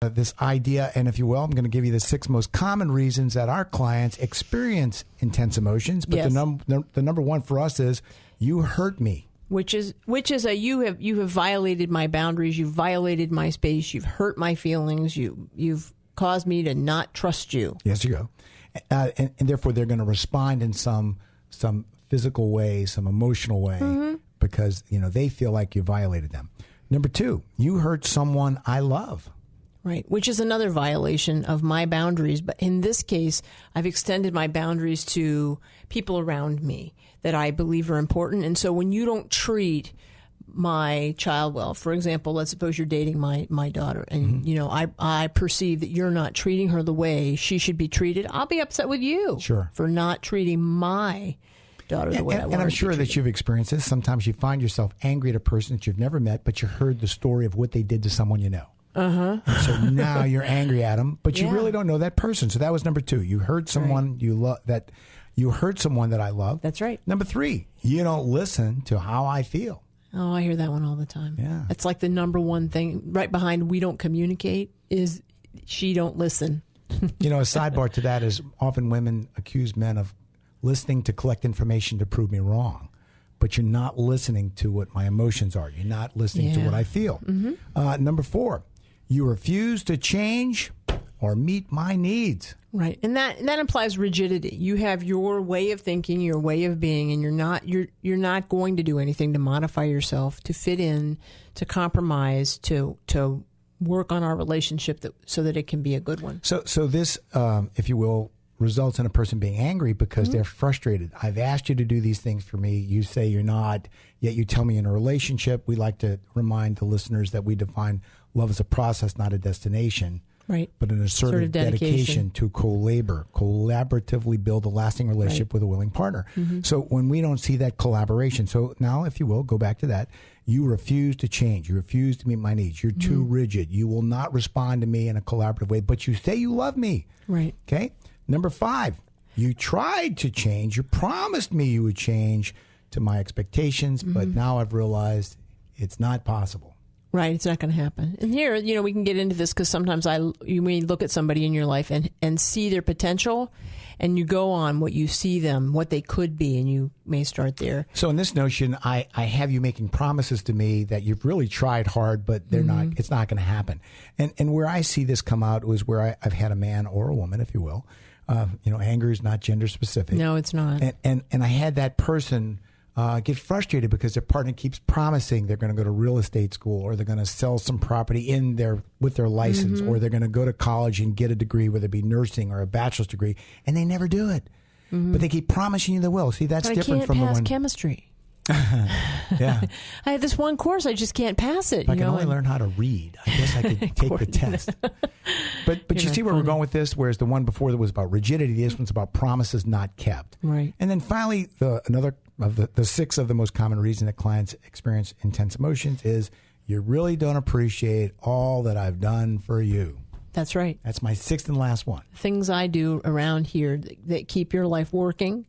this idea, and if you will, I'm going to give you the 6 most common reasons that our clients experience intense emotions. But Yes. the number one for us is, you hurt me. Which is you have violated my boundaries. You've violated my space. You've hurt my feelings. You've caused me to not trust you. Yes, you go. And therefore, they're going to respond in some physical way, some emotional way, because they feel like you violated them. Number 2, you hurt someone I love. Right, which is another violation of my boundaries. But in this case, I've extended my boundaries to people around me that I believe are important. And so when you don't treat my child well, for example, let's suppose you're dating my daughter, and I perceive that you're not treating her the way she should be treated, I'll be upset with you for not treating my daughter the way I want her to be treated. And I'm sure that you've experienced this. Sometimes you find yourself angry at a person that you've never met, but you heard the story of what they did to someone you know. And so now you're angry at them, but you really don't know that person. So that was number 2. You hurt someone you love. That you hurt someone that I love. That's right. Number 3, you don't listen to how I feel. Oh, I hear that one all the time. Yeah, it's like the number one thing right behind we don't communicate is she don't listen. A sidebar to that is often women accuse men of listening to collect information to prove me wrong. But you're not listening to what my emotions are. You're not listening to what I feel. Number 4, you refuse to change or meet my needs. Right, and that implies rigidity. You have your way of thinking, your way of being, and you're not going to do anything to modify yourself, to fit in, to compromise, to work on our relationship so that it can be a good one. So this, if you will, results in a person being angry because they're frustrated. I've asked you to do these things for me. You say you're not, yet you tell me in a relationship. We like to remind the listeners that we define love as a process, not a destination. Right. But an assertive dedication to collaboratively build a lasting relationship with a willing partner. So when we don't see that collaboration, so now, if you will, go back to that. You refuse to change. You refuse to meet my needs. You're too rigid. You will not respond to me in a collaborative way, but you say you love me. Right. Okay. Number 5, you tried to change. You promised me you would change to my expectations, but now I've realized it's not possible. Right, it's not going to happen. And here, we can get into this because sometimes you may look at somebody in your life and see their potential, and you go on what you see them, what they could be, and you may start there. So in this notion, I have you making promises to me that you've really tried hard, but they're not. It's not going to happen. And where I see this come out was where I've had a man or a woman, if you will. Anger is not gender specific. No, it's not. And I had that person get frustrated because their partner keeps promising they're going to go to real estate school, or they're going to sell some property with their license, or they're going to go to college and get a degree, whether it be nursing or a bachelor's degree, and they never do it. But they keep promising you they will. See, that's different from the one. I can't pass chemistry. Yeah, I have this one course, I just can't pass it. If I can only learn how to read, I guess I could take the test. But you see where we're going with this? Whereas the one before that was about rigidity, this one's about promises not kept. Right. And then finally, another of the 6 of the most common reason that clients experience intense emotions is you really don't appreciate all that I've done for you. That's right. That's my 6th and last one. Things I do around here that keep your life working.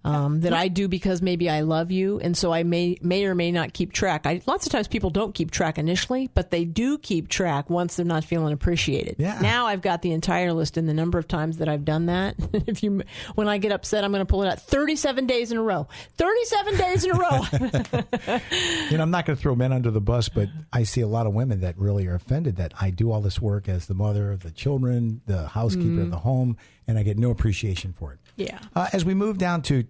That I do because maybe I love you, and so I may or may not keep track. Lots of times people don't keep track initially, but they do keep track once they're not feeling appreciated. Yeah. Now I've got the entire list and the number of times that I've done that. When I get upset, I'm going to pull it out 37 days in a row. 37 days in a row. I'm not going to throw men under the bus, but I see a lot of women that really are offended that I do all this work as the mother of the children, the housekeeper of the home, and I get no appreciation for it. Yeah. As we move down to